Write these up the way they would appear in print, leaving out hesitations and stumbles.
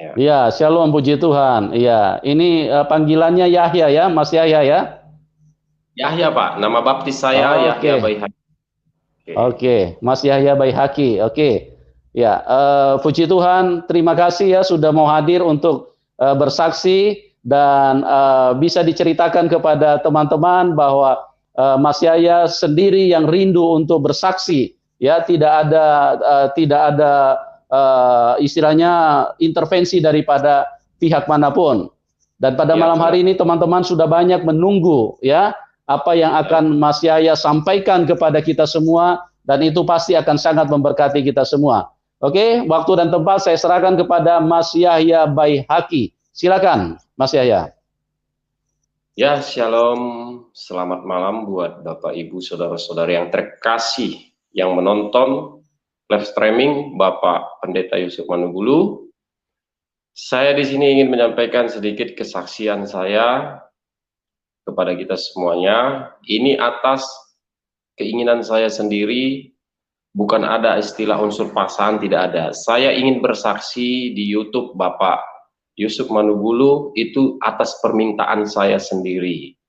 Ya. Iya, shalom, puji Tuhan. Iya, ini panggilannya Yahya ya, Mas Yahya ya. Yahya Pak, nama baptis saya Yahya Oke, Baihaqi. Oke. oke, Mas Yahya Baihaqi. Oke, ya, puji Tuhan. Terima kasih ya sudah mau hadir untuk bersaksi dan bisa diceritakan kepada teman-teman bahwa Mas Yahya sendiri yang rindu untuk bersaksi. Ya, tidak ada istilahnya intervensi daripada pihak manapun. Dan pada Ya, malam saudara. hari ini teman-teman sudah banyak menunggu ya apa yang akan Mas Yahya sampaikan kepada kita semua dan itu pasti akan sangat memberkati kita semua. Oke, waktu dan tempat saya serahkan kepada Mas Yahya Baihaqi. Silakan, Mas Yahya. Ya, shalom. Selamat malam buat Bapak, Ibu, saudara-saudara yang terkasih yang menonton live streaming Bapak Pendeta Yusuf Manugulu. Saya di sini ingin menyampaikan sedikit kesaksian saya kepada kita semuanya. Ini atas keinginan saya sendiri, bukan ada istilah unsur paksaan, tidak ada. Saya ingin bersaksi di YouTube Bapak Yusuf Manugulu itu atas permintaan saya sendiri.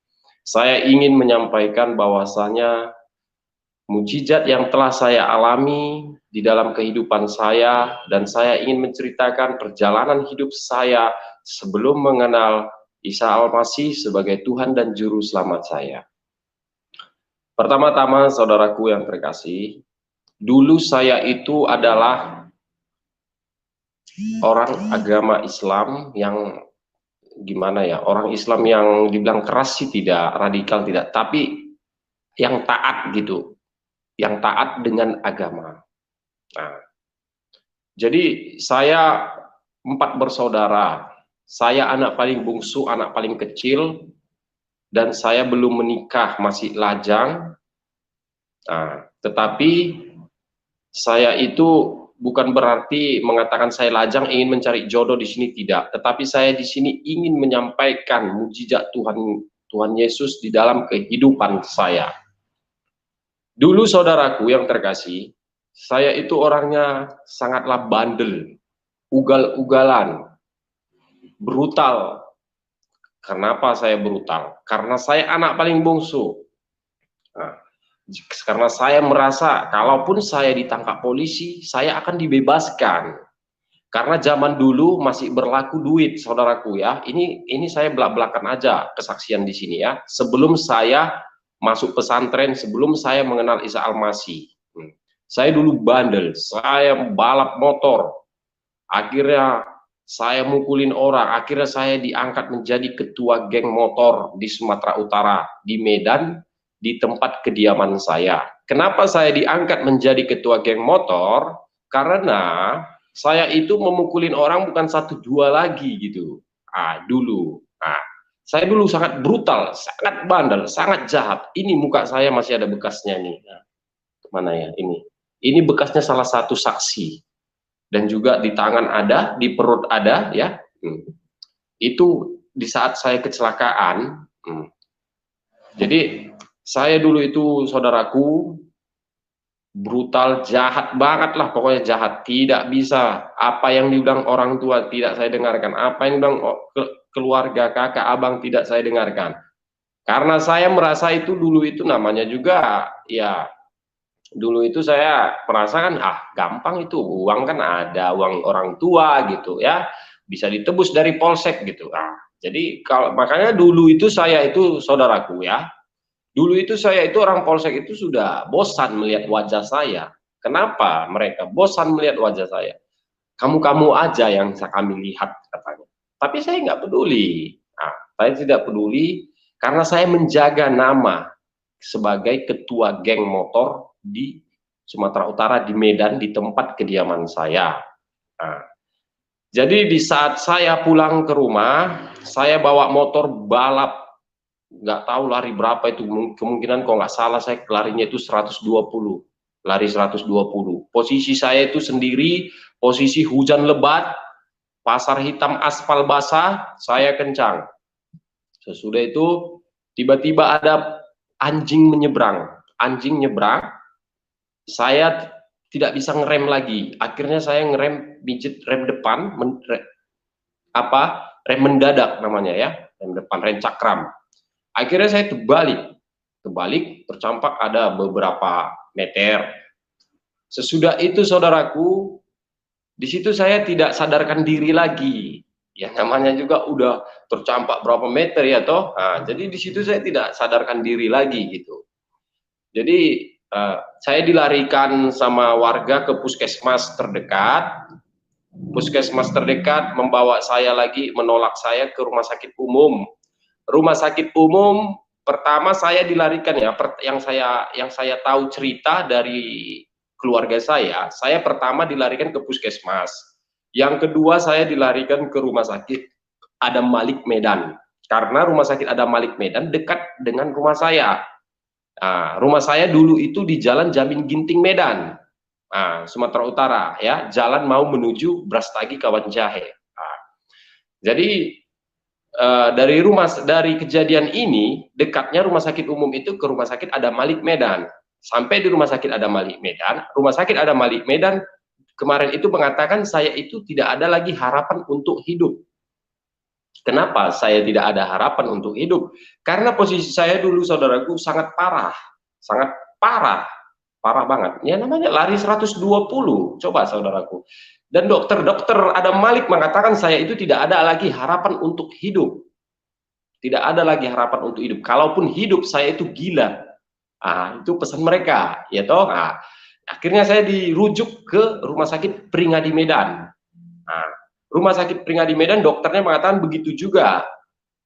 Saya ingin menyampaikan bahwasanya mujizat yang telah saya alami di dalam kehidupan saya, dan saya ingin menceritakan perjalanan hidup saya sebelum mengenal Isa Al-Masih sebagai Tuhan dan Juru Selamat saya. Pertama-tama, saudaraku yang terkasih, dulu saya itu adalah orang agama Islam yang gimana ya, orang Islam yang dibilang keras sih tidak, radikal tidak, tapi yang taat gitu, yang taat dengan agama. Nah, jadi saya 4 bersaudara, saya anak paling bungsu, anak paling kecil, dan saya belum menikah, masih lajang. Nah, tetapi saya itu bukan berarti mengatakan saya lajang ingin mencari jodoh di sini, tidak, tetapi saya di sini ingin menyampaikan mujizat Tuhan Yesus di dalam kehidupan saya. Dulu saudaraku yang terkasih, saya itu orangnya sangatlah bandel, ugal-ugalan, brutal. Kenapa saya brutal? Karena saya anak paling bungsu. Nah, karena saya merasa kalaupun saya ditangkap polisi, saya akan dibebaskan. Karena zaman dulu masih berlaku duit, saudaraku ya. Ini saya belak-belakan aja kesaksian di sini ya. Sebelum saya masuk pesantren, sebelum saya mengenal Isa Al-Masih. Saya dulu bandel, saya balap motor. Akhirnya saya mukulin orang, akhirnya saya diangkat menjadi ketua geng motor di Sumatera Utara, di Medan, di tempat kediaman saya. Kenapa saya diangkat menjadi ketua geng motor? Karena saya itu memukulin orang bukan 1 2 lagi gitu. Dulu. Saya dulu sangat brutal, sangat bandel, sangat jahat. Ini muka saya masih ada bekasnya nih. Mana ya ini? Ini bekasnya salah satu saksi. Dan juga di tangan ada, di perut ada ya. Itu di saat saya kecelakaan. Jadi saya dulu itu saudaraku brutal, jahat banget lah, pokoknya jahat, tidak bisa. Apa yang dibilang orang tua tidak saya dengarkan, apa yang dibilang keluarga kakak abang tidak saya dengarkan. Karena saya merasa itu dulu itu namanya juga ya, dulu itu saya merasa kan gampang itu, uang kan ada, uang orang tua gitu ya, bisa ditebus dari polsek gitu. Jadi kalau makanya dulu itu saya itu saudaraku ya, dulu itu saya itu orang polsek itu sudah bosan melihat wajah saya. Kenapa mereka bosan melihat wajah saya? Kamu-kamu aja yang kami lihat katanya. Tapi saya nggak peduli. Saya tidak peduli karena saya menjaga nama sebagai ketua geng motor di Sumatera Utara, di Medan, di tempat kediaman saya. Jadi di saat saya pulang ke rumah, saya bawa motor balap, nggak tahu lari berapa itu, kemungkinan kalau nggak salah saya larinya itu 120, lari 120. Posisi saya itu sendiri, posisi hujan lebat, pasar hitam aspal basah, saya kencang. Sesudah itu tiba-tiba ada anjing menyeberang, anjing nyebrang, saya tidak bisa ngerem lagi. Akhirnya saya ngerem, pijit rem depan, apa, rem mendadak namanya ya, rem depan, rem cakram. Akhirnya saya terbalik, tercampak ada beberapa meter. Sesudah itu saudaraku, di situ saya tidak sadarkan diri lagi. Ya namanya juga udah tercampak berapa meter ya toh. Nah, jadi di situ saya tidak sadarkan diri lagi gitu. Jadi saya dilarikan sama warga ke puskesmas terdekat. Puskesmas terdekat membawa saya lagi, menolak saya ke rumah sakit umum. Rumah sakit umum pertama saya dilarikan ya, yang saya tahu cerita dari keluarga saya pertama dilarikan ke puskesmas. Yang kedua saya dilarikan ke rumah sakit Adam Malik Medan. Karena rumah sakit Adam Malik Medan dekat dengan rumah saya. Nah, rumah saya dulu itu di Jalan Jamin Ginting Medan, Sumatera Utara ya, jalan mau menuju Brastagi Kawan Jahe. Nah, jadi dari kejadian ini dekatnya rumah sakit umum itu ke rumah sakit Adam Malik Medan. Sampai di rumah sakit Adam Malik Medan, rumah sakit Adam Malik Medan kemarin itu mengatakan saya itu tidak ada lagi harapan untuk hidup. Kenapa saya tidak ada harapan untuk hidup? Karena posisi saya dulu saudaraku sangat parah, parah banget. Ya namanya lari 120, coba saudaraku. Dan dokter Adam Malik mengatakan saya itu tidak ada lagi harapan untuk hidup. Tidak ada lagi harapan untuk hidup. Kalaupun hidup saya itu gila. Itu pesan mereka, ya toh. Akhirnya saya dirujuk ke Rumah Sakit Pringadi Medan. Rumah Sakit Pringadi Medan dokternya mengatakan begitu juga.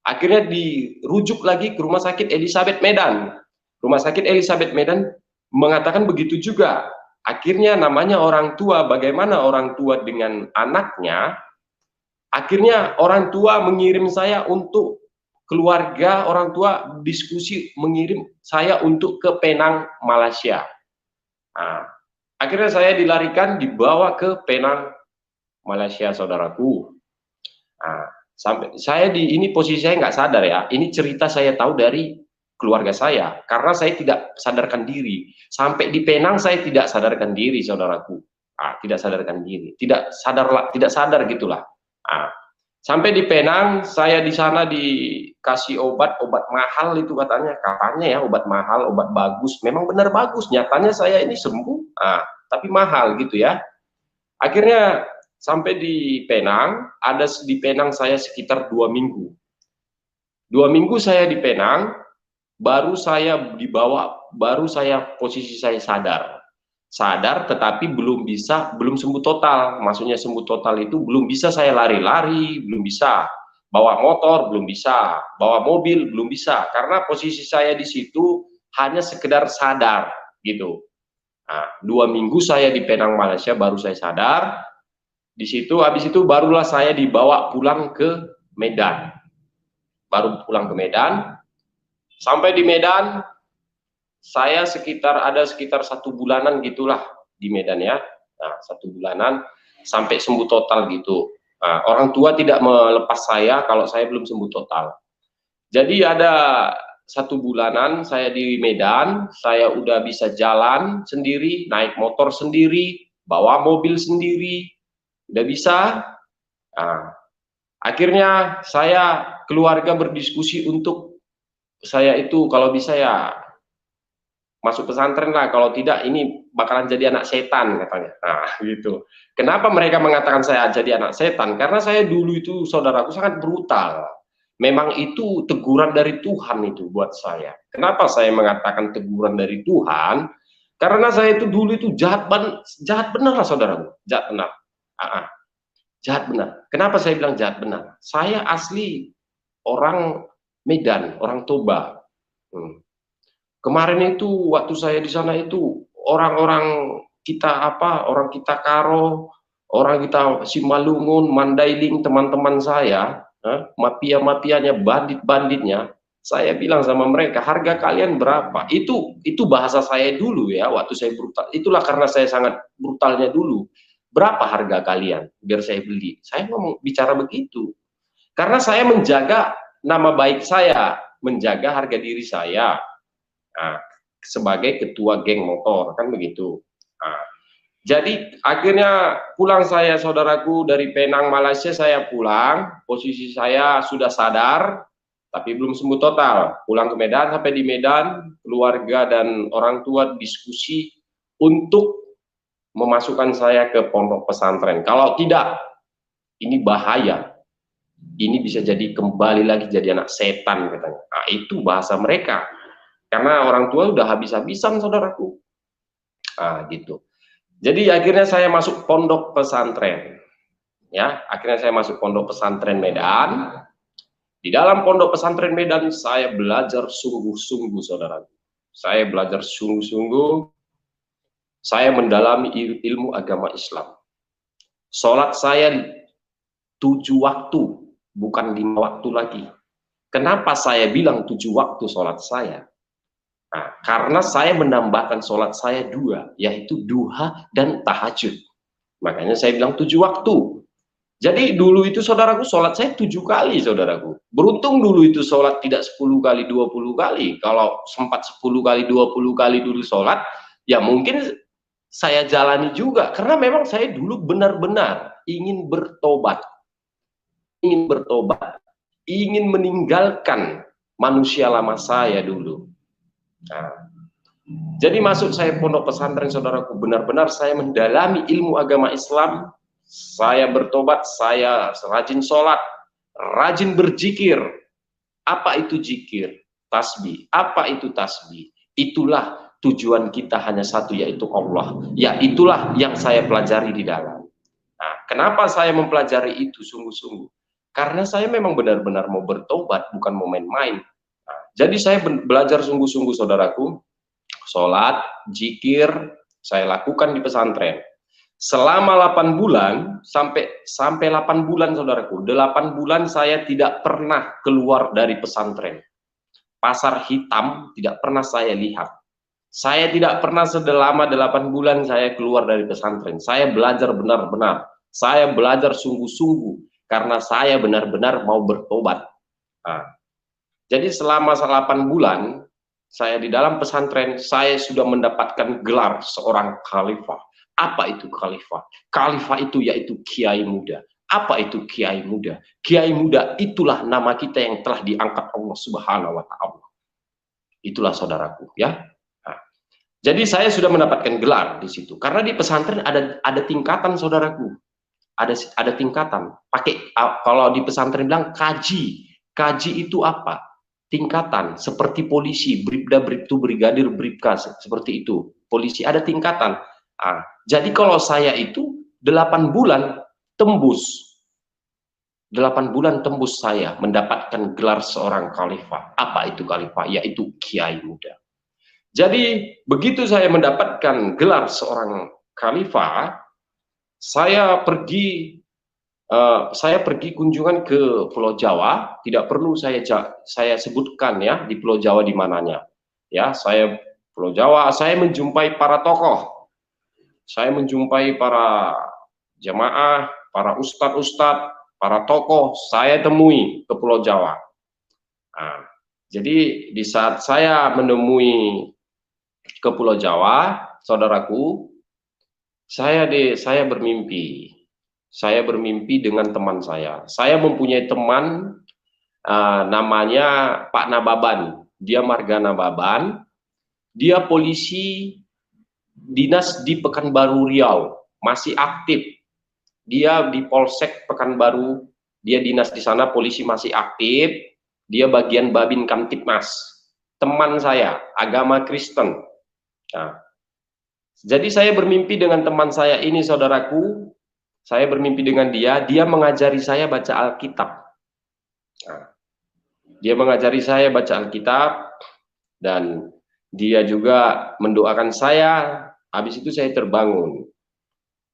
Akhirnya dirujuk lagi ke Rumah Sakit Elizabeth Medan. Rumah Sakit Elizabeth Medan mengatakan begitu juga. Akhirnya namanya orang tua, bagaimana orang tua dengan anaknya, akhirnya orang tua mengirim saya untuk keluarga, orang tua diskusi mengirim saya untuk ke Penang, Malaysia. Akhirnya saya dilarikan, dibawa ke Penang, Malaysia, saudaraku. Sampai saya ini posisi saya nggak sadar ya, ini cerita saya tahu dari keluarga saya, karena saya tidak sadarkan diri. Sampai di Penang saya tidak sadarkan diri, saudaraku. Tidak sadarkan diri, tidak sadar gitulah. Sampai di Penang, saya di sana dikasih obat mahal itu katanya ya, obat mahal, obat bagus, memang benar bagus, nyatanya saya ini sembuh, tapi mahal gitu ya. Akhirnya sampai di Penang, di Penang saya sekitar 2 minggu. 2 minggu saya di Penang, baru saya posisi saya sadar tetapi belum sembuh total. Maksudnya sembuh total itu belum bisa saya lari-lari, belum bisa bawa motor, belum bisa bawa mobil, belum bisa, karena posisi saya di situ hanya sekedar sadar gitu. 2 minggu saya di Penang, Malaysia, baru saya sadar. Di situ, habis itu barulah saya dibawa pulang ke Medan. Baru pulang ke Medan. Sampai di Medan, saya ada sekitar 1 bulanan gitulah di Medan ya. 1 bulanan sampai sembuh total gitu. Orang tua tidak melepas saya kalau saya belum sembuh total. Jadi ada 1 bulanan saya di Medan, saya udah bisa jalan sendiri, naik motor sendiri, bawa mobil sendiri, udah bisa. Akhirnya saya keluarga berdiskusi untuk saya itu kalau bisa ya masuk pesantren lah, kalau tidak ini bakalan jadi anak setan katanya. Gitu. Kenapa mereka mengatakan saya jadi anak setan? Karena saya dulu itu saudaraku sangat brutal. Memang itu teguran dari Tuhan itu buat saya. Kenapa saya mengatakan teguran dari Tuhan? Karena saya itu dulu itu jahat benar lah saudaraku, jahat benar. Jahat benar. Kenapa saya bilang jahat benar? Saya asli orang Medan, orang Toba. Kemarin itu waktu saya di sana itu orang-orang kita orang kita Karo, orang kita Simalungun, Mandailing, teman-teman saya, mafia-mafianya, bandit-banditnya, saya bilang sama mereka, harga kalian berapa? Itu bahasa saya dulu ya, waktu saya brutal. Itulah karena saya sangat brutalnya dulu. Berapa harga kalian biar saya beli? Saya ngomong bicara begitu. Karena saya menjaga nama baik saya, menjaga harga diri saya. Sebagai ketua geng motor kan begitu. Jadi akhirnya pulang saya, saudaraku, dari Penang, Malaysia saya pulang. Posisi saya sudah sadar, tapi belum sembuh total. Pulang ke Medan, sampai di Medan, keluarga dan orang tua diskusi untuk memasukkan saya ke pondok pesantren. Kalau tidak, ini bahaya. Ini bisa jadi kembali lagi jadi anak setan katanya. Nah, itu bahasa mereka. Karena orang tua udah habis-habisan, saudaraku. Ah, gitu. Jadi akhirnya saya masuk pondok pesantren. Ya, akhirnya saya masuk pondok pesantren Medan. Di dalam pondok pesantren Medan saya belajar sungguh-sungguh, saudara. Saya belajar sungguh-sungguh. Saya mendalami ilmu agama Islam. Sholat saya 7 waktu, bukan 5 waktu lagi. Kenapa saya bilang 7 waktu sholat saya? Nah, karena saya menambahkan sholat saya 2, yaitu duha dan tahajud. Makanya saya bilang 7 waktu. Jadi dulu itu saudaraku sholat saya 7 kali, saudaraku. Beruntung dulu itu sholat tidak 10 kali, 20 kali. Kalau sempat 10 kali, 20 kali dulu sholat, ya mungkin saya jalani juga. Karena memang saya dulu benar-benar ingin bertobat. Ingin bertobat. Ingin meninggalkan manusia lama saya dulu. Nah, jadi masuk saya pondok pesantren, saudaraku, benar-benar saya mendalami ilmu agama Islam. Saya bertobat, saya rajin sholat, rajin berzikir. Apa itu zikir? Tasbih. Apa itu tasbih? Itulah tujuan kita hanya satu, yaitu Allah. Ya, itulah yang saya pelajari di dalam. Nah, kenapa saya mempelajari itu sungguh-sungguh? Karena saya memang benar-benar mau bertobat, bukan mau main-main. Nah, jadi saya belajar sungguh-sungguh, saudaraku. Sholat, zikir, saya lakukan di pesantren. Selama 8 bulan, sampai 8 bulan, saudaraku, 8 bulan saya tidak pernah keluar dari pesantren. Pasar hitam tidak pernah saya lihat. Saya tidak pernah selama 8 bulan saya keluar dari pesantren. Saya belajar benar-benar. Saya belajar sungguh-sungguh, karena saya benar-benar mau bertobat. Nah, jadi selama 8 bulan, saya di dalam pesantren, saya sudah mendapatkan gelar seorang khalifah. Apa itu khalifah? Khalifah itu yaitu kiai muda. Apa itu kiai muda? Kiai muda itulah nama kita yang telah diangkat Allah Subhanahu wa Ta'ala. Itulah, saudaraku, ya. Nah, jadi saya sudah mendapatkan gelar di situ. Karena di pesantren ada tingkatan, saudaraku. Ada tingkatan. Pakai, kalau di pesantren bilang kaji. Kaji itu apa? Tingkatan, seperti polisi, bribda, bribtu, brigadir, bribka, seperti itu. Polisi ada tingkatan. Nah, jadi kalau saya itu 8 bulan tembus. 8 bulan tembus saya mendapatkan gelar seorang khalifah. Apa itu khalifah? Yaitu kiai muda. Jadi begitu saya mendapatkan gelar seorang khalifah, saya pergi kunjungan ke Pulau Jawa. Tidak perlu saya sebutkan ya di Pulau Jawa di mananya. Ya, saya Pulau Jawa, saya menjumpai para tokoh. Saya menjumpai para jamaah, para ustadz-ustadz, para tokoh, saya temui ke Pulau Jawa. Nah, jadi di saat saya menemui ke Pulau Jawa, saudaraku, saya bermimpi. Saya bermimpi dengan teman saya. Saya mempunyai teman namanya Pak Nababan. Dia marga Nababan. Dia polisi dinas di Pekanbaru Riau. Masih aktif. Dia di Polsek Pekanbaru. Dia dinas di sana, polisi masih aktif. Dia bagian Babin Kamtipmas. Teman saya, agama Kristen. Nah, jadi saya bermimpi dengan teman saya ini, saudaraku. Saya bermimpi dengan dia mengajari saya baca Alkitab. Nah, dia mengajari saya baca Alkitab, dan dia juga mendoakan saya. Habis itu saya terbangun.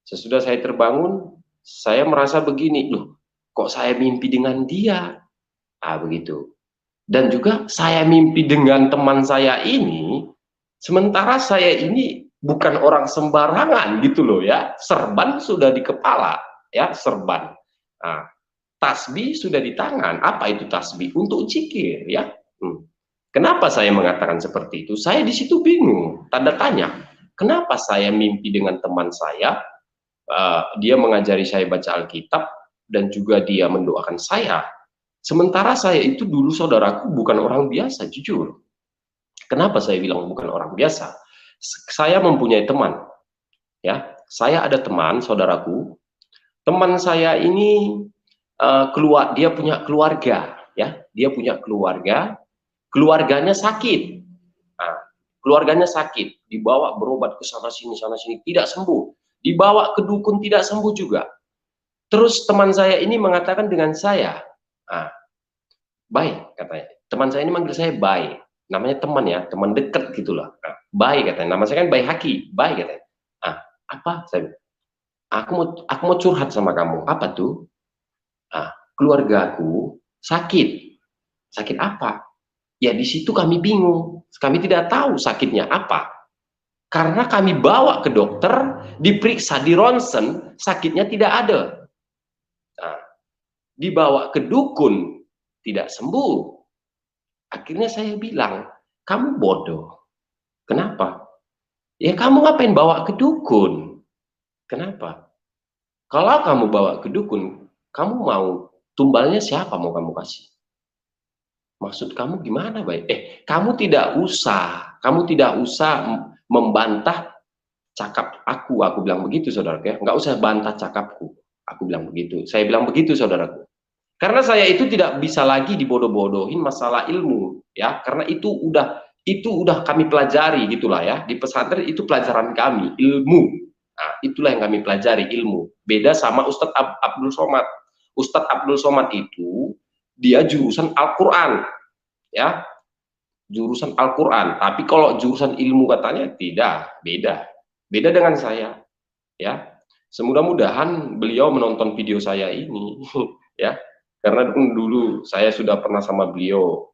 Sesudah saya terbangun, saya merasa begini, loh, kok saya mimpi dengan dia? Begitu. Dan juga saya mimpi dengan teman saya ini, sementara saya ini bukan orang sembarangan gitu loh ya. Serban sudah di kepala ya, serban. Nah, tasbih sudah di tangan. Apa itu tasbih? Untuk zikir ya. Kenapa saya mengatakan seperti itu? Saya di situ bingung, tanda tanya. Kenapa saya mimpi dengan teman saya, dia mengajari saya baca Alkitab, dan juga dia mendoakan saya. Sementara saya itu dulu, saudaraku, bukan orang biasa, jujur. Kenapa saya bilang bukan orang biasa? Saya mempunyai teman, ya. Saya ada teman, saudaraku. Teman saya ini dia punya keluarga, ya. Dia punya keluarga, keluarganya sakit. Nah, keluarganya sakit, dibawa berobat ke sana sini, tidak sembuh. Dibawa ke dukun, tidak sembuh juga. Terus teman saya ini mengatakan dengan saya, baik, katanya. Teman saya ini manggil saya baik. Namanya teman ya, teman dekat gitulah. Nah, baik katanya. Nama saya kan Baik Haki, baik katanya. Apa? Aku mau curhat sama kamu. Apa tuh? Keluargaku sakit. Sakit apa? Ya di situ kami bingung. Kami tidak tahu sakitnya apa. Karena kami bawa ke dokter, diperiksa di ronsen, sakitnya tidak ada. Nah, dibawa ke dukun, tidak sembuh. Akhirnya saya bilang, kamu bodoh. Kenapa? Ya kamu ngapain bawa ke dukun? Kenapa? Kalau kamu bawa ke dukun, kamu mau tumbalnya siapa mau kamu kasih? Maksud kamu gimana, Baik? Kamu tidak usah membantah cakap aku bilang begitu, saudaraku ya. Nggak usah bantah cakapku, aku bilang begitu. Saya bilang begitu, saudaraku. Karena saya itu tidak bisa lagi dibodoh-bodohin masalah ilmu, ya. Karena itu udah kami pelajari gitulah ya. Di pesantren itu pelajaran kami, ilmu. Nah, itulah yang kami pelajari, ilmu. Beda sama Ustadz Abdul Somad. Ustadz Abdul Somad itu dia jurusan Al-Qur'an, ya. Jurusan Al-Qur'an. Tapi kalau jurusan ilmu katanya tidak, beda. Beda dengan saya, ya. Semudah-mudahan beliau menonton video saya ini, ya. Karena dulu saya sudah pernah sama beliau,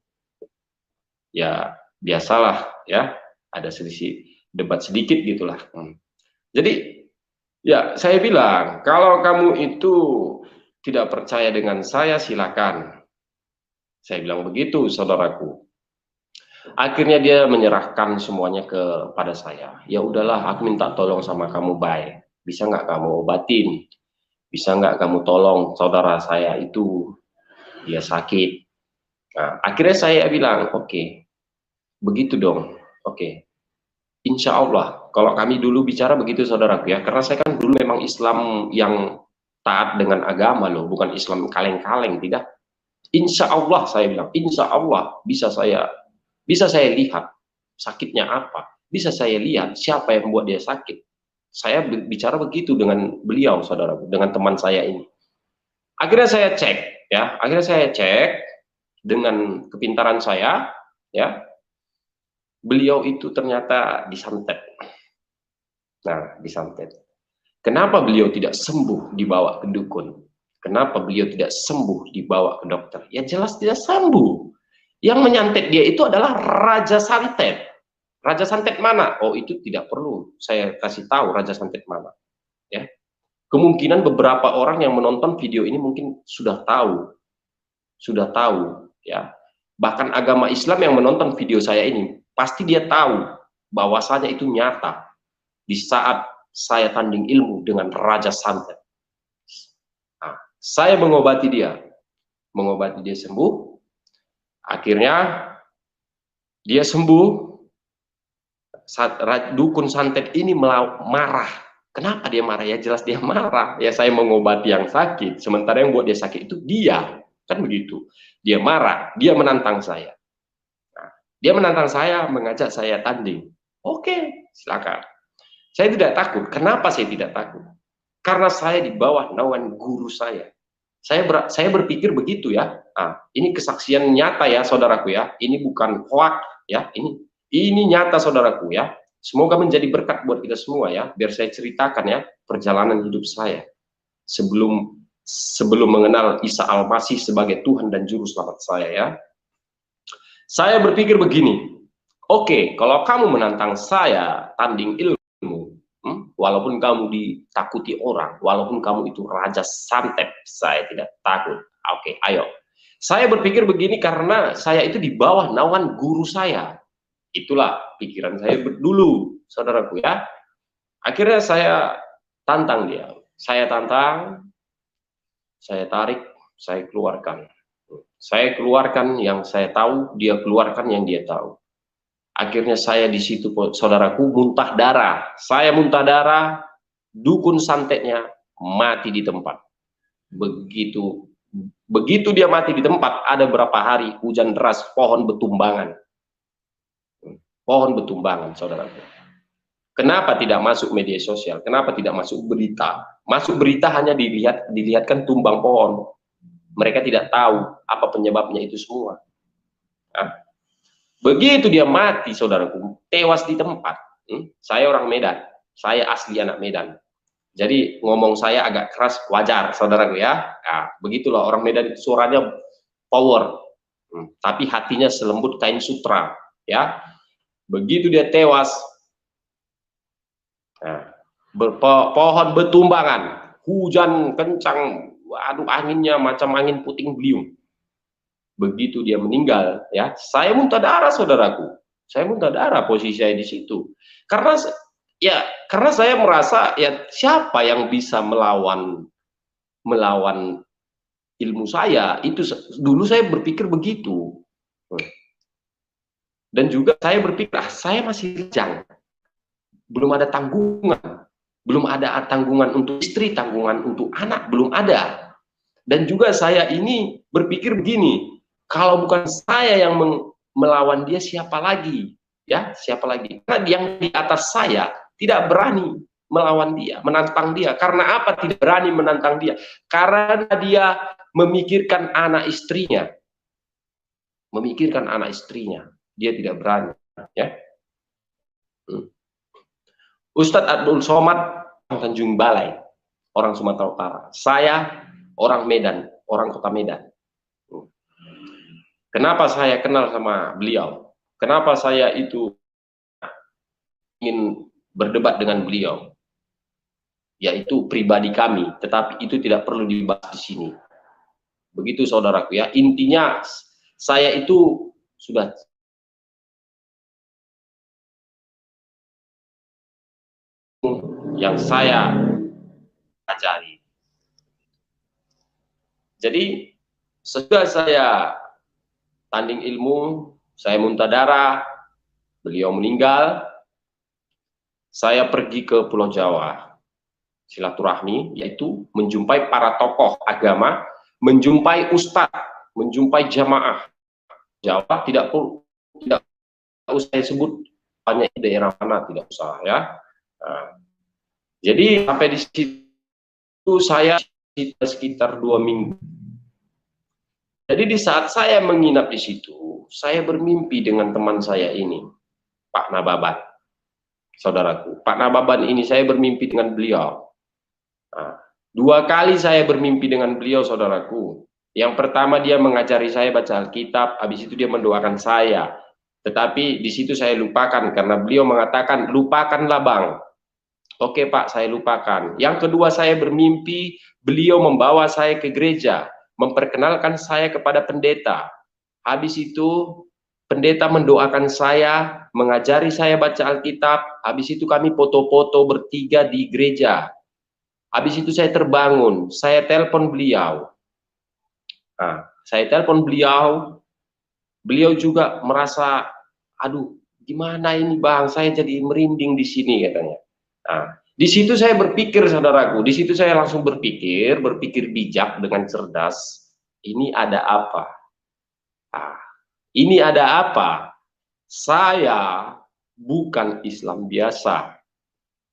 ya biasalah ya, ada selisih debat sedikit gitulah. Jadi ya saya bilang, kalau kamu itu tidak percaya dengan saya, silakan. Saya bilang begitu, saudaraku. Akhirnya dia menyerahkan semuanya kepada saya. Ya udahlah, aku minta tolong sama kamu, Baik. Bisa nggak kamu obatin? Bisa nggak kamu tolong saudara saya itu, dia sakit. Nah, akhirnya saya bilang, oke, begitu dong, oke. Insya Allah, kalau kami dulu bicara begitu, saudaraku ya, karena saya kan dulu memang Islam yang taat dengan agama loh, bukan Islam kaleng-kaleng, tidak. Insya Allah saya bilang, insya Allah bisa saya lihat sakitnya apa, bisa saya lihat siapa yang membuat dia sakit. Saya bicara begitu dengan beliau, saudaraku, dengan teman saya ini. Akhirnya saya cek, ya, dengan kepintaran saya, ya, beliau itu ternyata disantet. Nah, disantet. Kenapa beliau tidak sembuh dibawa ke dukun? Kenapa beliau tidak sembuh dibawa ke dokter? Ya jelas tidak sembuh. Yang menyantet dia itu adalah Raja Santet. Raja Santet mana? Oh, itu tidak perlu saya kasih tahu Raja Santet mana. Ya. Kemungkinan beberapa orang yang menonton video ini mungkin sudah tahu, ya. Bahkan agama Islam yang menonton video saya ini pasti dia tahu bahwasanya itu nyata di saat saya tanding ilmu dengan Raja Santet. Nah, saya mengobati dia sembuh. Akhirnya dia sembuh. Dukun santet ini marah. Kenapa dia marah? Ya jelas dia marah. Ya saya mengobati yang sakit, sementara yang buat dia sakit itu dia. Kan begitu. Dia marah, dia menantang saya. Nah, dia menantang saya, mengajak saya tanding. Oke, silakan. Saya tidak takut. Kenapa saya tidak takut? Karena saya di bawah naungan guru saya. Saya berpikir begitu ya. Nah, ini kesaksian nyata ya, saudaraku ya. Ini bukan hoak ya. Ini nyata, saudaraku ya. Semoga menjadi berkat buat kita semua ya. Biar saya ceritakan ya perjalanan hidup saya sebelum mengenal Isa Al-Masih sebagai Tuhan dan Juru Selamat saya ya. Saya berpikir begini, oke, kalau kamu menantang saya tanding ilmu, walaupun kamu ditakuti orang, walaupun kamu itu Raja Santet, saya tidak takut. Oke, ayo. Saya berpikir begini karena saya itu di bawah naungan guru saya. Itulah pikiran saya dulu. saudaraku ya. Akhirnya saya tantang dia. Saya tantang, saya tarik, saya keluarkan. Saya keluarkan yang saya tahu, dia keluarkan yang dia tahu. Akhirnya saya di situ, saudaraku, muntah darah. Saya muntah darah, dukun santetnya mati di tempat. Begitu dia mati di tempat, ada berapa hari hujan deras, pohon betumbangan. Pohon betumbangan, saudaraku. Kenapa tidak masuk media sosial? Kenapa tidak masuk berita? Masuk berita hanya dilihatkan tumbang pohon. Mereka tidak tahu apa penyebabnya itu semua. Nah, begitu dia mati, saudaraku, tewas di tempat. Saya orang Medan, saya asli anak Medan. Jadi ngomong saya agak keras, wajar, saudaraku ya. Nah, begitulah orang Medan, suaranya power, tapi hatinya selembut kain sutra, ya. Begitu dia tewas, nah, pohon betumbangan, hujan kencang, aduh anginnya macam angin puting beliung. Begitu dia meninggal, ya, saya muntah darah, saudaraku. Saya muntah darah, posisi saya di situ. Karena saya merasa, ya, siapa yang bisa melawan ilmu saya? Itu dulu saya berpikir begitu. Dan juga saya berpikir, saya masih lajang. Belum ada tanggungan, belum ada tanggungan untuk istri, tanggungan untuk anak, belum ada. Dan juga saya ini berpikir begini, kalau bukan saya yang melawan dia, siapa lagi? Ya, siapa lagi? Karena yang di atas saya tidak berani melawan dia, menantang dia. Karena apa tidak berani menantang dia? Karena dia memikirkan anak istrinya. Memikirkan anak istrinya. Dia tidak berani, ya. Ustadz Abdul Somad Tanjung Balai, orang Sumatera Utara. Saya orang Medan, orang kota Medan. Kenapa saya kenal sama beliau? Kenapa saya itu ingin berdebat dengan beliau? Yaitu pribadi kami, tetapi itu tidak perlu dibahas di sini. Begitu, saudaraku ya. Intinya saya itu sudah yang saya ajari. Jadi sesudah saya tanding ilmu, saya muntah darah, beliau meninggal, saya pergi ke Pulau Jawa, silaturahmi, yaitu menjumpai para tokoh agama, menjumpai ustadz, menjumpai jamaah. Jawa tidak usah saya sebut banyak daerah mana, tidak usah ya. Nah, jadi sampai di situ saya sekitar 2 minggu. Jadi di saat saya menginap di situ, saya bermimpi dengan teman saya ini, Pak Nababan, saudaraku. Pak Nababan ini saya bermimpi dengan beliau. Nah, 2 kali saya bermimpi dengan beliau, saudaraku. Yang pertama dia mengajari saya baca Alkitab, habis itu dia mendoakan saya. Tetapi di situ saya lupakan karena beliau mengatakan, lupakanlah bang. Oke Pak, saya lupakan. Yang kedua saya bermimpi beliau membawa saya ke gereja, memperkenalkan saya kepada pendeta. Habis itu pendeta mendoakan saya, mengajari saya baca Alkitab. Habis itu kami foto-foto bertiga di gereja. Habis itu saya terbangun, saya telepon beliau. Nah, saya telepon beliau, beliau juga merasa, aduh, gimana ini bang, saya jadi merinding di sini katanya. Nah, di situ saya berpikir, saudaraku, di situ saya langsung berpikir bijak dengan cerdas. Ini ada apa? Nah, ini ada apa? Saya bukan Islam biasa,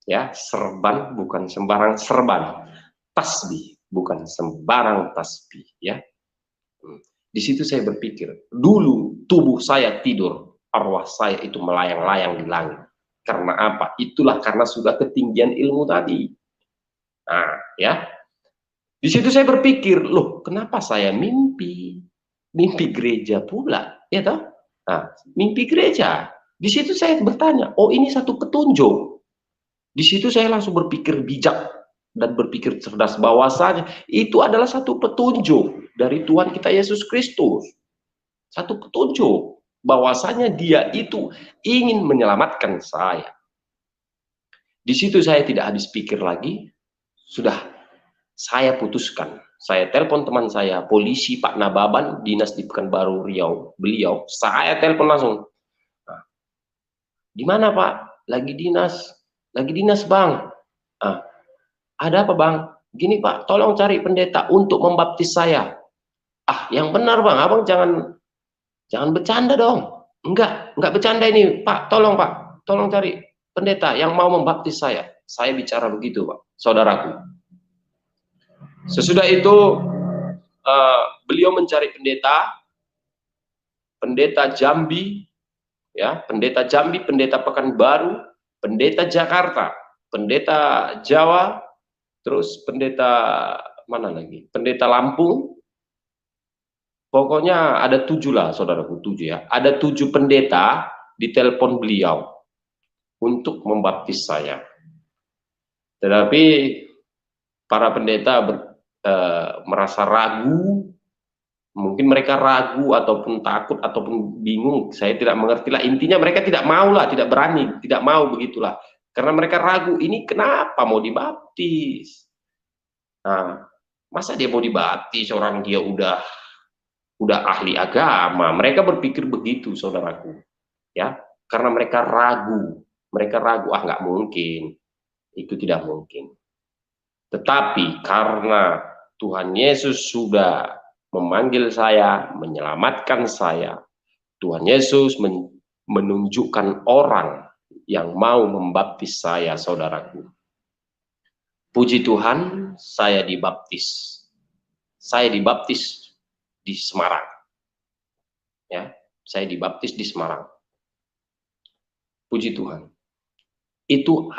ya, serban bukan sembarang serban, tasbih bukan sembarang tasbih, ya. Di situ saya berpikir, dulu tubuh saya tidur, arwah saya itu melayang-layang di langit. Karena apa? Itulah karena sudah ketinggian ilmu tadi. Nah, ya. Di situ saya berpikir, loh, kenapa saya mimpi? Mimpi gereja pula, ya toh? Nah, mimpi gereja. Di situ saya bertanya, oh ini satu petunjuk. Di situ saya langsung berpikir bijak dan berpikir cerdas bahwasanya itu adalah satu petunjuk dari Tuhan kita Yesus Kristus. Satu petunjuk bahwasanya dia itu ingin menyelamatkan saya. Di situ saya tidak habis pikir lagi, sudah saya putuskan. Saya telepon teman saya, polisi Pak Nababan, dinas di Pekanbaru Riau. Beliau, saya telepon langsung. Nah, di mana Pak? Lagi dinas Bang. Ah, ada apa Bang? Gini Pak, tolong cari pendeta untuk membaptis saya. Ah, yang benar Bang, Abang jangan bercanda dong. Enggak bercanda ini Pak, tolong cari pendeta yang mau membaptis saya. Saya bicara begitu Pak, saudaraku. Sesudah itu beliau mencari pendeta Jambi, ya, pendeta Jambi, pendeta Pekanbaru, pendeta Jakarta, pendeta Jawa, terus pendeta mana lagi? Pendeta Lampung. Pokoknya ada 7 lah, saudaraku, 7 ya. Ada 7 pendeta di telepon beliau untuk membaptis saya. Tetapi para pendeta merasa ragu, mungkin mereka ragu ataupun takut ataupun bingung, saya tidak mengerti lah. Intinya mereka tidak mau lah, tidak berani, tidak mau begitulah. Karena mereka ragu, ini kenapa mau dibaptis? Nah, masa dia mau dibaptis orang dia udah ahli agama? Mereka berpikir begitu, saudaraku, ya, karena mereka ragu, ah nggak mungkin, itu tidak mungkin. Tetapi karena Tuhan Yesus sudah memanggil saya, menyelamatkan saya, Tuhan Yesus menunjukkan orang yang mau membaptis saya, saudaraku. Puji Tuhan, saya dibaptis. Saya dibaptis di Semarang. Ya, saya dibaptis di Semarang. Puji Tuhan. Itu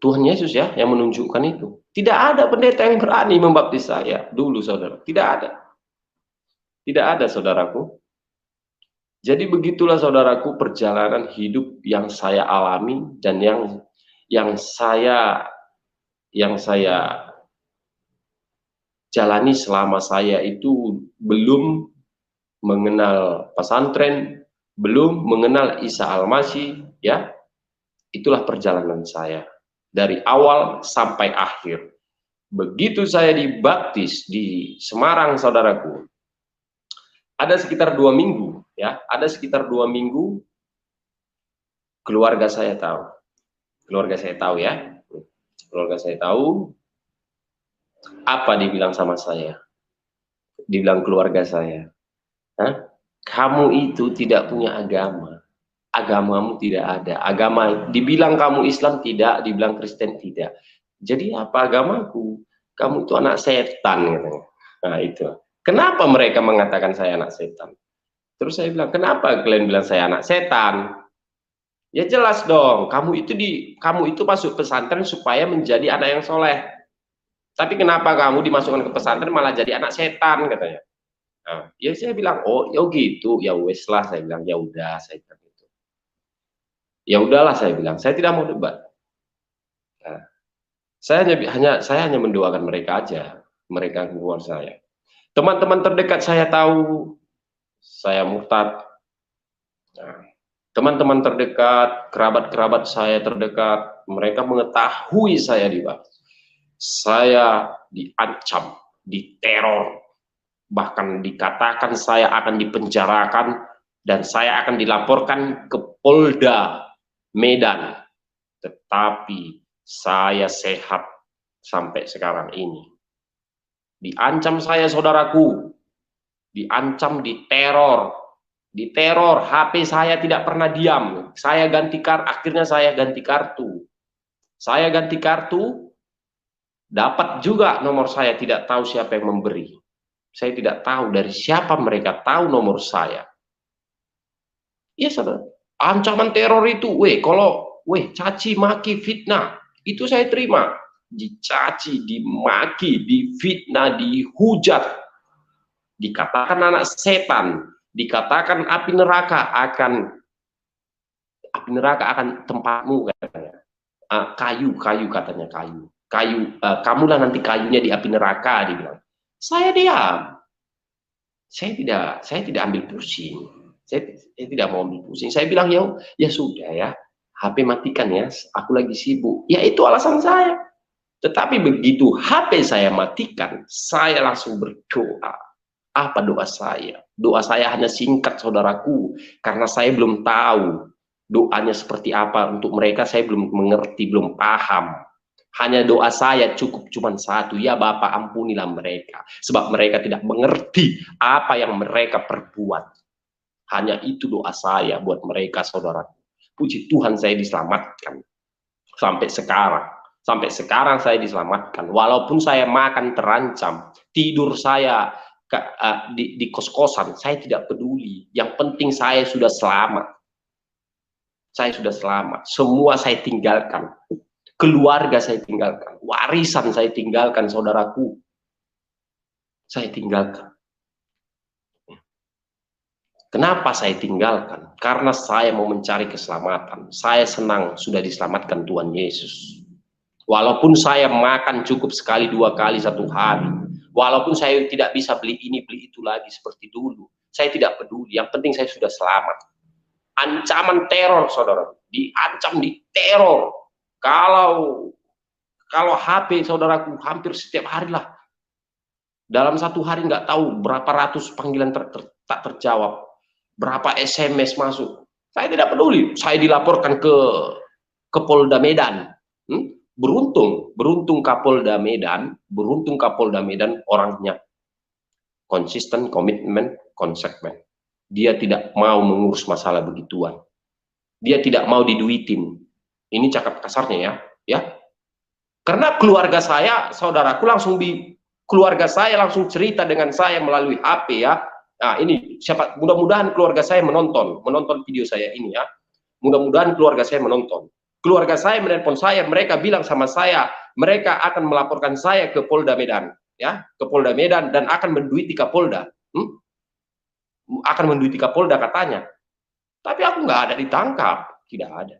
Tuhan Yesus ya yang menunjukkan itu. Tidak ada pendeta yang berani membaptis saya dulu, saudara. Tidak ada. Tidak ada, saudaraku. Jadi begitulah, saudaraku, perjalanan hidup yang saya alami dan yang saya jalani selama saya itu belum mengenal pesantren, belum mengenal Isa Al-Masih, ya. Itulah perjalanan saya dari awal sampai akhir. Begitu saya dibaptis di Semarang, saudaraku, ada sekitar 2 minggu, ya, ada sekitar 2 minggu keluarga saya tahu ya, keluarga saya tahu apa dibilang sama saya, dibilang keluarga saya, hah? Kamu itu tidak punya agama, agamamu tidak ada, agama, dibilang kamu Islam tidak, dibilang Kristen tidak, jadi apa agamaku? Kamu itu anak setan, katanya. Nah itu, kenapa mereka mengatakan saya anak setan? Terus saya bilang, kenapa kalian bilang saya anak setan? Ya jelas dong, kamu itu masuk pesantren supaya menjadi anak yang soleh. Tapi kenapa kamu dimasukkan ke pesantren malah jadi anak setan, katanya. Nah, ya saya bilang, oh ya gitu, ya wes lah, saya bilang, ya udah, saya bilang gitu. Ya udahlah, saya bilang, saya tidak mau debat. Nah, saya hanya mendoakan mereka aja, mereka keluar saya. Teman-teman terdekat saya tahu saya murtad. Nah, teman-teman terdekat, kerabat-kerabat saya terdekat, mereka mengetahui saya dibaptis. Saya diancam, diteror, bahkan dikatakan saya akan dipenjarakan dan saya akan dilaporkan ke Polda Medan. Tetapi saya sehat sampai sekarang ini. Diancam saya, saudaraku, diancam, diteror, HP saya tidak pernah diam. Saya akhirnya saya ganti kartu. Saya ganti kartu, dapat juga nomor saya, tidak tahu siapa yang memberi. Saya tidak tahu dari siapa mereka tahu nomor saya. Iya, saudara. Ancaman teror itu, caci maki fitnah, itu saya terima. Dicaci, dimaki, difitnah, dihujat, dikatakan anak setan, dikatakan api neraka akan tempatmu, katanya. Kayu katanya, kayu, kamulah nanti kayunya di api neraka, dibilang. Saya diam. Saya tidak ambil pusing. Saya tidak mau ambil pusing. Saya bilang, ya sudah ya, HP matikan ya, aku lagi sibuk. Ya itu alasan saya. Tetapi begitu HP saya matikan, saya langsung berdoa. Apa doa saya? Doa saya hanya singkat, saudaraku, karena saya belum tahu doanya seperti apa untuk mereka. Saya belum mengerti, belum paham. Hanya doa saya cukup cuma satu, ya Bapak ampunilah mereka, sebab mereka tidak mengerti apa yang mereka perbuat. Hanya itu doa saya buat mereka, saudaraku. Puji Tuhan saya diselamatkan sampai sekarang. Sampai sekarang saya diselamatkan. Walaupun saya makan terancam, tidur saya di kos-kosan, saya tidak peduli. Yang penting saya sudah selamat. Saya sudah selamat. Semua saya tinggalkan. Keluarga saya tinggalkan. Warisan saya tinggalkan, saudaraku. Saya tinggalkan. Kenapa saya tinggalkan? Karena saya mau mencari keselamatan. Saya senang sudah diselamatkan Tuhan Yesus. Walaupun saya makan cukup sekali, 2 kali satu hari. Walaupun saya tidak bisa beli ini, beli itu lagi seperti dulu. Saya tidak peduli. Yang penting saya sudah selamat. Ancaman teror, saudara. Diancam, diteror. Kalau HP, saudaraku, hampir setiap hari lah. Dalam satu hari nggak tahu berapa ratus panggilan tak terjawab. Berapa SMS masuk. Saya tidak peduli. Saya dilaporkan ke Polda Medan. Beruntung Kapolda Medan orangnya konsisten, komitmen, konsekuen. Dia tidak mau mengurus masalah begituan. Dia tidak mau diduitin. Ini cakap kasarnya ya. Karena keluarga saya, saudaraku, keluarga saya langsung cerita dengan saya melalui HP ya. Nah, ini siapa, mudah-mudahan keluarga saya menonton video saya ini ya. Mudah-mudahan keluarga saya menonton. Keluarga saya menelpon saya, mereka bilang sama saya, mereka akan melaporkan saya ke Polda Medan, ya, ke Polda Medan dan akan menduiti Kapolda. Akan menduiti Kapolda katanya. Tapi aku nggak ada ditangkap, tidak ada,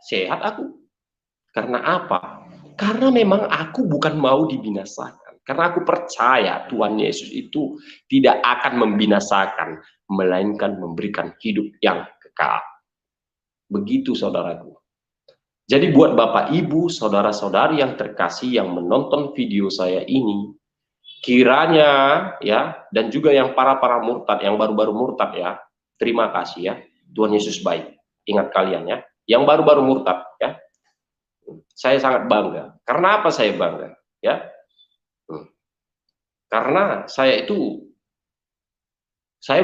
sehat aku. Karena apa? Karena memang aku bukan mau dibinasakan. Karena aku percaya Tuhan Yesus itu tidak akan membinasakan, melainkan memberikan hidup yang kekal. Begitu, saudaraku. Jadi buat Bapak, Ibu, saudara-saudari yang terkasih yang menonton video saya ini, kiranya ya, dan juga yang para murtad, yang baru-baru murtad ya, terima kasih ya, Tuhan Yesus baik. Ingat kalian ya, yang baru-baru murtad ya, saya sangat bangga. Karena apa saya bangga? Ya, karena saya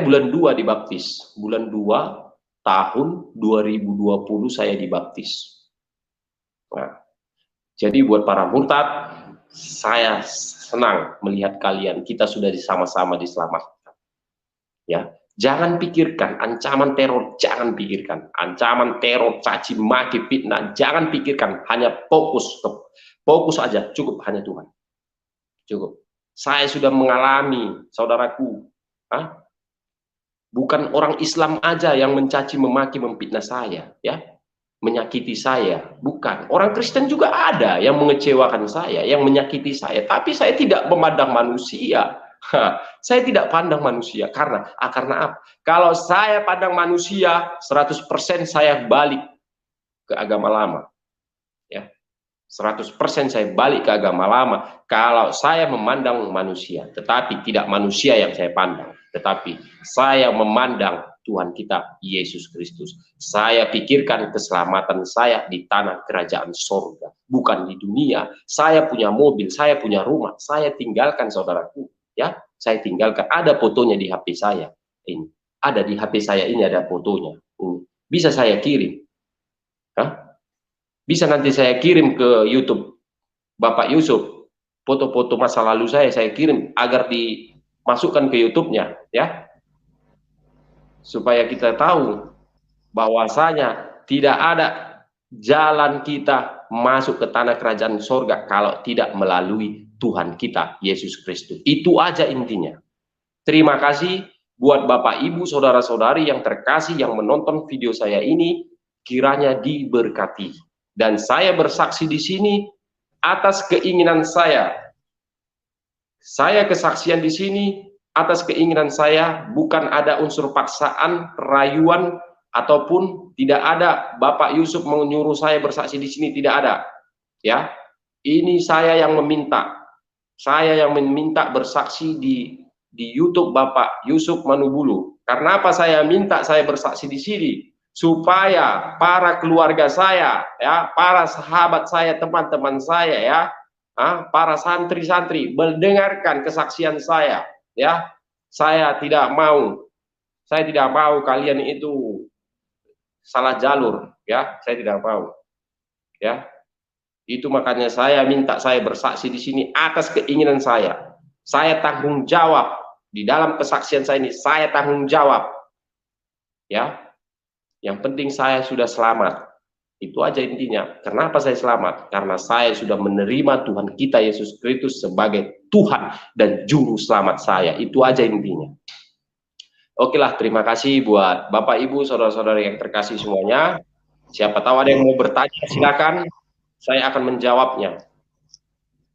bulan 2 dibaptis, bulan 2 tahun 2020 saya dibaptis. Nah, jadi buat para murtad, saya senang melihat kalian, kita sudah sama-sama diselamatkan. Ya, jangan pikirkan ancaman teror, jangan pikirkan ancaman teror, caci maki, fitnah, jangan pikirkan, hanya fokus aja, cukup hanya Tuhan. Cukup. Saya sudah mengalami, saudaraku, bukan orang Islam aja yang mencaci, memaki, memfitnah saya, ya, menyakiti saya. Bukan. Orang Kristen juga ada yang mengecewakan saya, yang menyakiti saya. Tapi saya tidak memandang manusia. Saya tidak pandang manusia. Karena apa? Kalau saya pandang manusia, 100% saya balik ke agama lama. Ya. 100% saya balik ke agama lama kalau saya memandang manusia, tetapi tidak manusia yang saya pandang, tetapi saya memandang Tuhan kita Yesus Kristus. Saya pikirkan keselamatan saya di tanah kerajaan sorga, bukan di dunia. Saya punya mobil, saya punya rumah, saya tinggalkan, saudaraku, ya, saya tinggalkan. Ada fotonya di HP saya ini, ada di HP saya ini, ada fotonya ini. Bisa saya kirim. Bisa nanti saya kirim ke YouTube Bapak Yusuf, foto-foto masa lalu saya kirim agar dimasukkan ke YouTube-nya, ya, supaya kita tahu bahwasanya tidak ada jalan kita masuk ke tanah kerajaan sorga kalau tidak melalui Tuhan kita Yesus Kristus. Itu aja intinya. Terima kasih buat Bapak, Ibu, saudara-saudari yang terkasih yang menonton video saya ini, kiranya diberkati. Dan saya bersaksi di sini atas keinginan saya. Saya kesaksian di sini atas keinginan saya, bukan ada unsur paksaan, rayuan, ataupun tidak ada Bapak Yusuf menyuruh saya bersaksi di sini, tidak ada. Ya, ini saya yang meminta. Saya yang meminta bersaksi di YouTube Bapak Yusuf Manubulu. Karena apa saya minta saya bersaksi di sini? Supaya para keluarga saya, ya, para sahabat saya, teman-teman saya, ya, para santri-santri mendengarkan kesaksian saya, ya. Saya tidak mau kalian itu salah jalur, ya. Saya tidak mau, ya. Itu makanya saya minta saya bersaksi di sini atas keinginan saya. Saya tanggung jawab di dalam kesaksian saya ini. Saya tanggung jawab, ya. Yang penting saya sudah selamat. Itu aja intinya. Kenapa saya selamat? Karena saya sudah menerima Tuhan kita Yesus Kristus sebagai Tuhan dan Juru Selamat saya. Itu aja intinya. Oke lah, terima kasih buat Bapak, Ibu, saudara-saudara yang terkasih semuanya. Siapa tahu ada yang mau bertanya, silakan. Saya akan menjawabnya.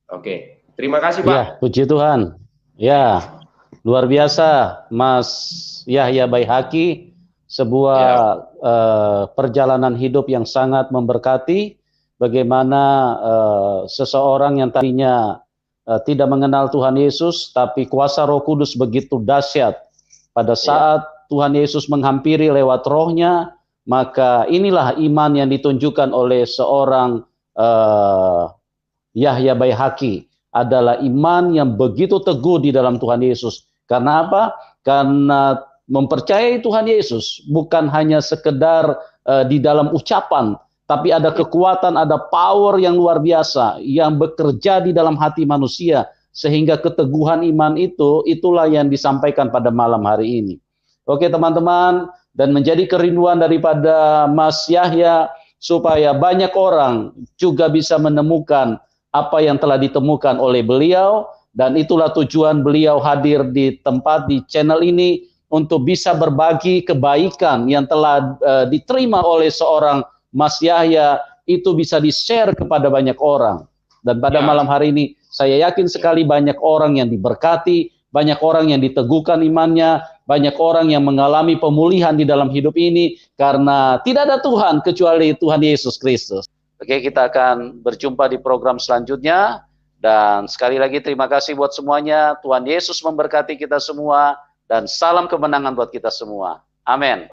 Oke, terima kasih Pak. Ya, puji Tuhan. Ya, luar biasa Mas Yahya Baihaqi, sebuah perjalanan hidup yang sangat memberkati. Bagaimana seseorang yang tadinya tidak mengenal Tuhan Yesus, tapi kuasa Roh Kudus begitu dahsyat. Pada saat Tuhan Yesus menghampiri lewat rohnya, maka inilah iman yang ditunjukkan oleh seorang Yahya Baihaqi, adalah iman yang begitu teguh di dalam Tuhan Yesus. Karena apa? Karena mempercayai Tuhan Yesus bukan hanya sekedar di dalam ucapan, tapi ada kekuatan, ada power yang luar biasa yang bekerja di dalam hati manusia, sehingga keteguhan iman itulah yang disampaikan pada malam hari ini. Oke teman-teman, dan menjadi kerinduan daripada Mas Yahya supaya banyak orang juga bisa menemukan apa yang telah ditemukan oleh beliau, dan itulah tujuan beliau hadir di tempat, di channel ini, untuk bisa berbagi kebaikan yang telah diterima oleh seorang Mas Yahya, itu bisa di-share kepada banyak orang. Dan pada malam hari ini, saya yakin sekali banyak orang yang diberkati, banyak orang yang diteguhkan imannya, banyak orang yang mengalami pemulihan di dalam hidup ini, karena tidak ada Tuhan kecuali Tuhan Yesus Kristus. Oke, kita akan berjumpa di program selanjutnya. Dan sekali lagi terima kasih buat semuanya. Tuhan Yesus memberkati kita semua. Dan salam kemenangan buat kita semua. Amin.